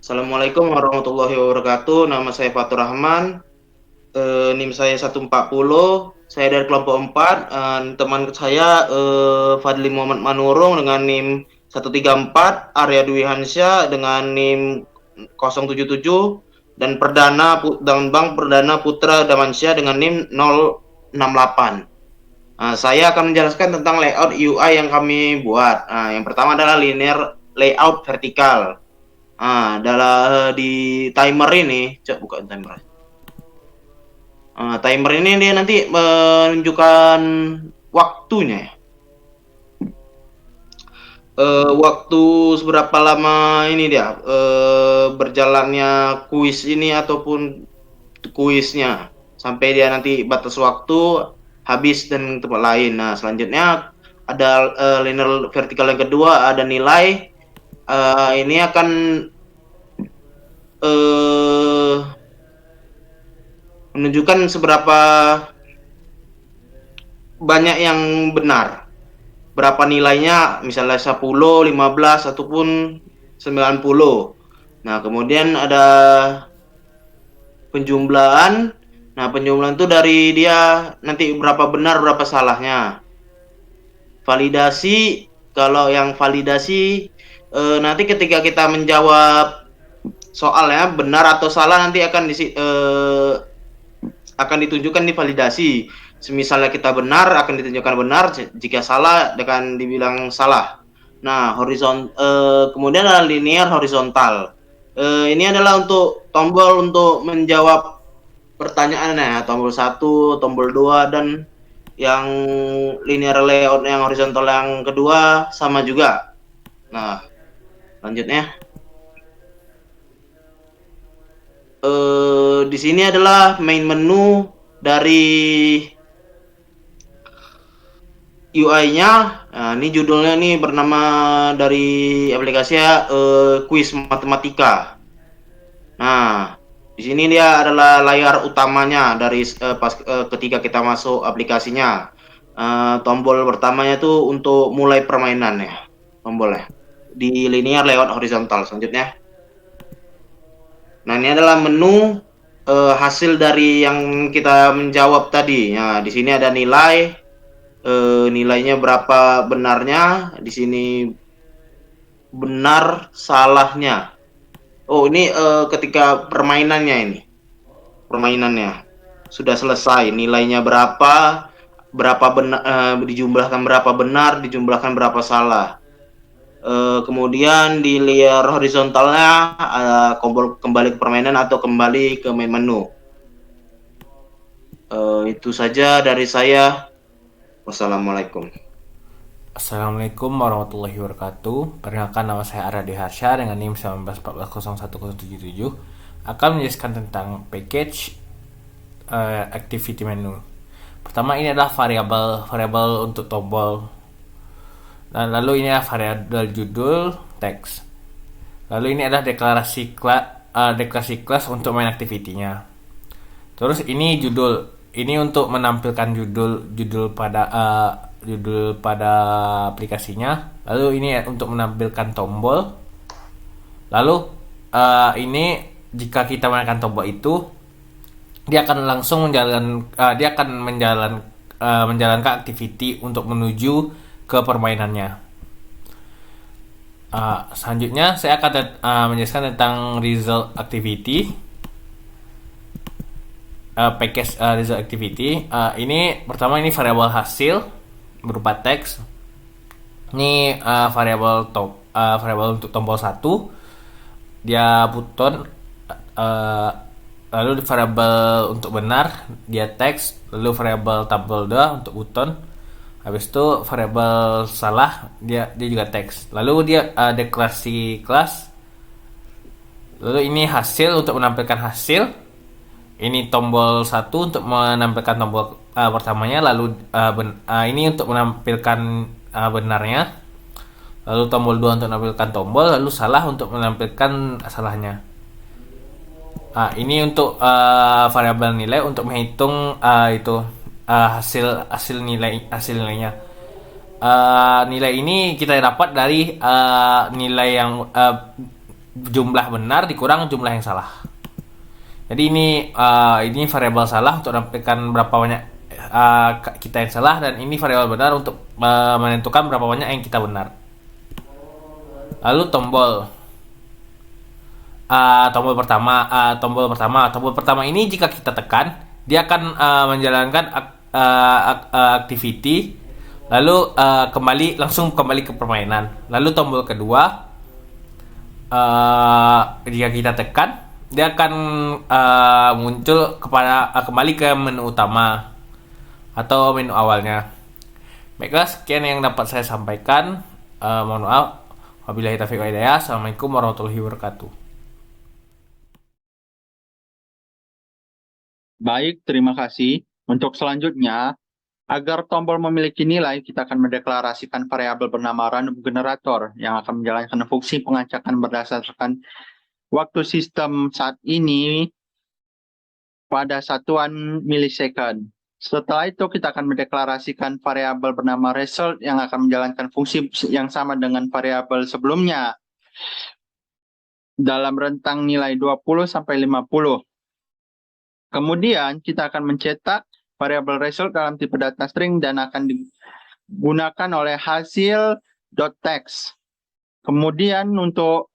Assalamualaikum warahmatullahi wabarakatuh. Nama saya Fatur Rahman. NIM saya 140. Saya dari kelompok 4. Teman saya Fadli Muhammad Manurung dengan NIM 134. Arya Dwi Hansya dengan NIM 077. Dan Bang Perdana Putra Damansyah dengan NIM 068. Saya akan menjelaskan tentang layout UI yang kami buat. Yang pertama adalah linear layout vertikal. Adalah di timer ini, coba buka timer. Timer ini dia nanti menunjukkan waktunya ya. Waktu seberapa lama ini dia berjalannya kuis ini ataupun kuisnya sampai dia nanti batas waktu habis dan tempat lain. Nah, selanjutnya ada linear vertikal yang kedua, ada nilai. Ini akan menunjukkan seberapa banyak yang benar. Berapa nilainya, misalnya 10, 15, ataupun 90. Nah, kemudian ada penjumlahan. Nah, penjumlahan itu dari dia nanti berapa benar, berapa salahnya. Validasi, kalau yang validasi nanti ketika kita menjawab soalnya benar atau salah nanti akan ditunjukkan di validasi. Misalnya kita benar akan ditunjukkan benar, jika salah akan dibilang salah. Nah, kemudian ada linear horizontal. Ini adalah untuk tombol untuk menjawab pertanyaannya, tombol 1, tombol 2, dan yang linear layout yang horizontal yang kedua sama juga. Nah, lanjutnya. Di sini adalah main menu dari UI-nya. Nah, ini judulnya nih bernama dari aplikasinya Kuis Matematika. Nah, di sini dia adalah layar utamanya dari ketika kita masuk aplikasinya. Tombol pertamanya tuh untuk mulai permainan ya, tombolnya di linear lewat horizontal. Selanjutnya. Nah, ini adalah menu hasil dari yang kita menjawab tadi. Nah, di sini ada nilai, nilainya berapa benarnya, di sini benar salahnya. Oh, ini ketika permainannya sudah selesai, nilainya berapa benar, dijumlahkan berapa benar, dijumlahkan berapa salah. Kemudian di layar horizontalnya kembali ke permainan atau kembali ke main menu. Itu saja dari saya. Wassalamualaikum. Assalamualaikum warahmatullahi wabarakatuh. Perkenalkan, nama saya Aradi Harsha dengan NIM 191401777 akan menjelaskan tentang package activity menu. Pertama, ini adalah variabel untuk tombol. Dan lalu ini adalah variabel judul teks. Lalu ini adalah deklarasi kelas untuk main aktivitinya. Terus ini judul. Ini untuk menampilkan judul pada aplikasinya. Lalu ini untuk menampilkan tombol. Lalu ini jika kita menekan tombol itu, dia akan langsung menjalankan activity untuk menuju ke permainannya. Selanjutnya saya akan menjelaskan tentang result activity. Package result activity. Ini pertama, ini variabel hasil berupa teks. Ini variabel untuk tombol 1, dia button. Lalu variabel untuk benar dia teks. Lalu variabel tabel 2 untuk button. Habis itu variabel salah dia juga teks. Lalu dia deklarasi kelas. Lalu ini hasil untuk menampilkan hasil. Ini tombol 1 untuk menampilkan tombol pertamanya. Lalu ini untuk menampilkan benarnya. Lalu tombol 2 untuk menampilkan tombol. Lalu salah untuk menampilkan salahnya. Ini untuk variabel nilai untuk menghitung hasil nilainya. Nilai ini kita dapat dari nilai yang jumlah benar dikurang jumlah yang salah. Jadi ini variabel salah untuk menentukan berapa banyak kita yang salah, dan ini variabel benar untuk menentukan berapa banyak yang kita benar. Lalu tombol pertama ini jika kita tekan, dia akan menjalankan activity, lalu langsung kembali ke permainan. Lalu tombol kedua, jika kita tekan, dia akan muncul kembali ke menu utama atau menu awalnya. Baiklah, sekian yang dapat saya sampaikan. Mohon maaf. Wabillahi taufiq wal hidayah. Assalamualaikum warahmatullahi wabarakatuh. Baik, terima kasih. Untuk selanjutnya, agar tombol memiliki nilai, kita akan mendeklarasikan variabel bernama random generator yang akan menjalankan fungsi pengacakan berdasarkan waktu sistem saat ini pada satuan milisecond. Setelah itu, kita akan mendeklarasikan variabel bernama result yang akan menjalankan fungsi yang sama dengan variabel sebelumnya dalam rentang nilai 20 sampai 50. Kemudian kita akan mencetak variabel result dalam tipe data string dan akan digunakan oleh hasil.text. Kemudian untuk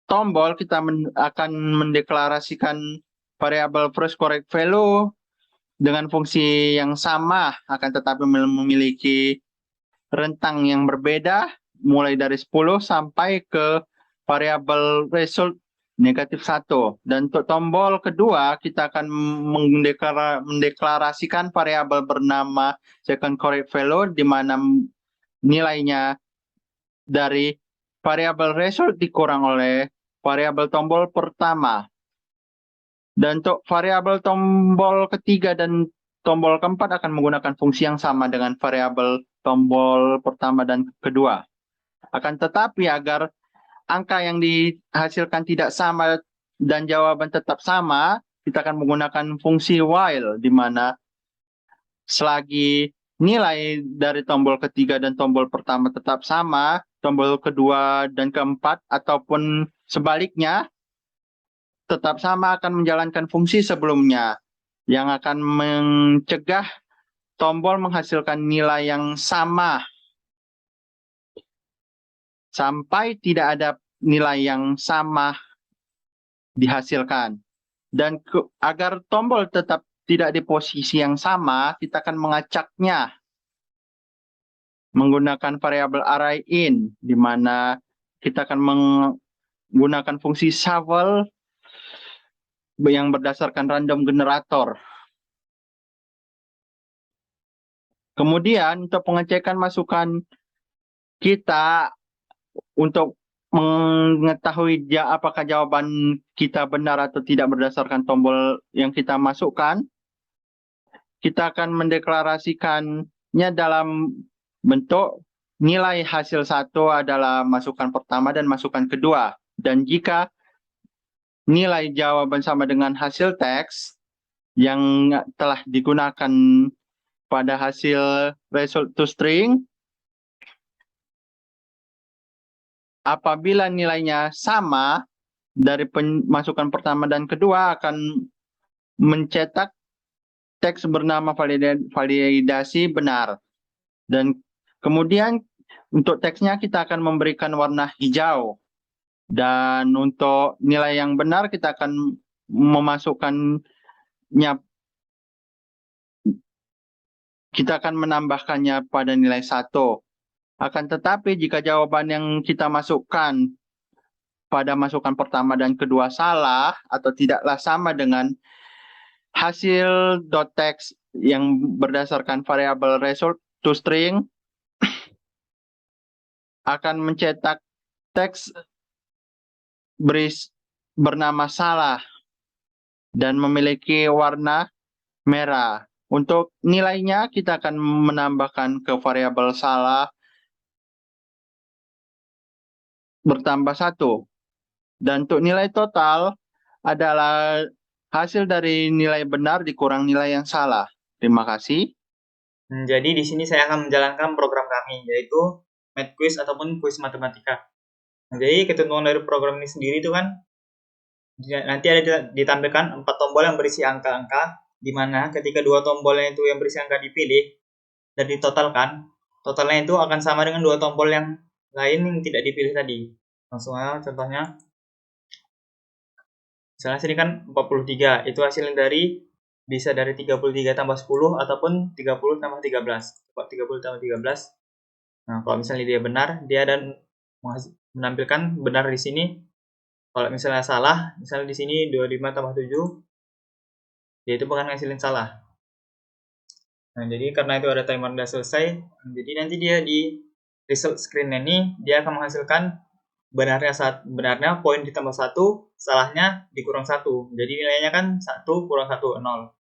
tombol kita akan mendeklarasikan variabel first correct value dengan fungsi yang sama, akan tetapi memiliki rentang yang berbeda mulai dari 10 sampai ke variabel result -1. Dan untuk tombol kedua, kita akan mendeklarasikan variabel bernama second correct value, di mana nilainya dari variabel result dikurang oleh variabel tombol pertama. Dan untuk variabel tombol ketiga dan tombol keempat akan menggunakan fungsi yang sama dengan variabel tombol pertama dan kedua. Akan tetapi agar angka yang dihasilkan tidak sama dan jawaban tetap sama, kita akan menggunakan fungsi while, di mana selagi nilai dari tombol ketiga dan tombol pertama tetap sama, tombol kedua dan keempat ataupun sebaliknya tetap sama akan menjalankan fungsi sebelumnya yang akan mencegah tombol menghasilkan nilai yang sama sampai tidak ada nilai yang sama dihasilkan. Dan agar tombol tetap tidak di posisi yang sama, kita akan mengacaknya menggunakan variabel array in, di mana kita akan menggunakan fungsi shuffle yang berdasarkan random generator. Kemudian untuk pengecekan masukan kita untuk mengetahui apakah jawaban kita benar atau tidak berdasarkan tombol yang kita masukkan, kita akan mendeklarasikannya dalam bentuk nilai hasil satu adalah masukan pertama dan masukan kedua. Dan jika nilai jawaban sama dengan hasil teks yang telah digunakan pada hasil result to string, apabila nilainya sama dari masukan pertama dan kedua, akan mencetak teks bernama validasi benar. Dan kemudian untuk teksnya kita akan memberikan warna hijau. Dan untuk nilai yang benar kita akan memasukkannya, kita akan menambahkannya pada nilai 1. Akan tetapi jika jawaban yang kita masukkan pada masukan pertama dan kedua salah atau tidaklah sama dengan hasil .text yang berdasarkan variabel result to string, akan mencetak teks bernama salah dan memiliki warna merah. Untuk nilainya kita akan menambahkan ke variabel salah bertambah 1. Dan untuk nilai total adalah hasil dari nilai benar dikurang nilai yang salah. Terima kasih. Jadi di sini saya akan menjalankan program kami, yaitu Math Quiz ataupun kuis matematika. Nah, jadi ketentuan dari program ini sendiri itu kan nanti ada ditampilkan 4 tombol yang berisi angka-angka, di mana ketika 2 tombolnya itu yang berisi angka dipilih dan ditotalkan, totalnya itu akan sama dengan 2 tombol yang lain yang tidak dipilih tadi. Langsung aja contohnya. Misalnya sini kan 43, itu hasilnya bisa dari 33 tambah 10 ataupun 30 tambah 13. Coba 30 tambah 13. Nah, kalau misalnya dia benar, dia dan menampilkan benar di sini. Kalau misalnya salah, misalnya di sini 25 tambah 7, dia itu bakal ngasilin salah. Nah, jadi karena itu ada timer udah selesai, jadi nanti dia di result screen ini dia akan menghasilkan benarnya poin ditambah 1, salahnya dikurang 1. Jadi nilainya kan 1 kurang 1, 0.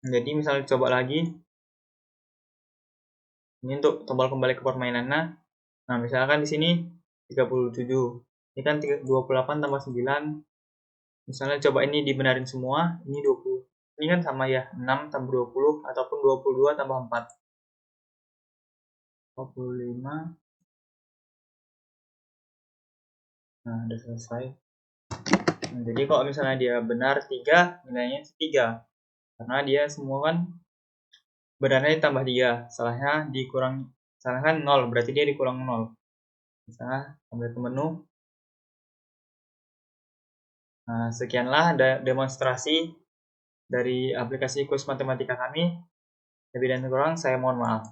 Jadi misalnya coba lagi. Ini untuk tombol kembali ke permainannya. Nah, misalkan di sini 37. Ini kan 28 tambah 9. Misalnya coba ini dibenarin semua, ini 20. Ini kan sama ya, 6 tambah 20 ataupun 22 tambah 4. 45. Nah, udah selesai. Nah, jadi kalau misalnya dia benar 3, nilainya 3. Karena dia semua kan benarnya ditambah 3, salahnya kan 0, berarti dia dikurang 0. Misalnya sampai ke menu. Nah, sekianlah demonstrasi dari aplikasi Kuis Matematika kami. Lebih dan kurang saya mohon maaf.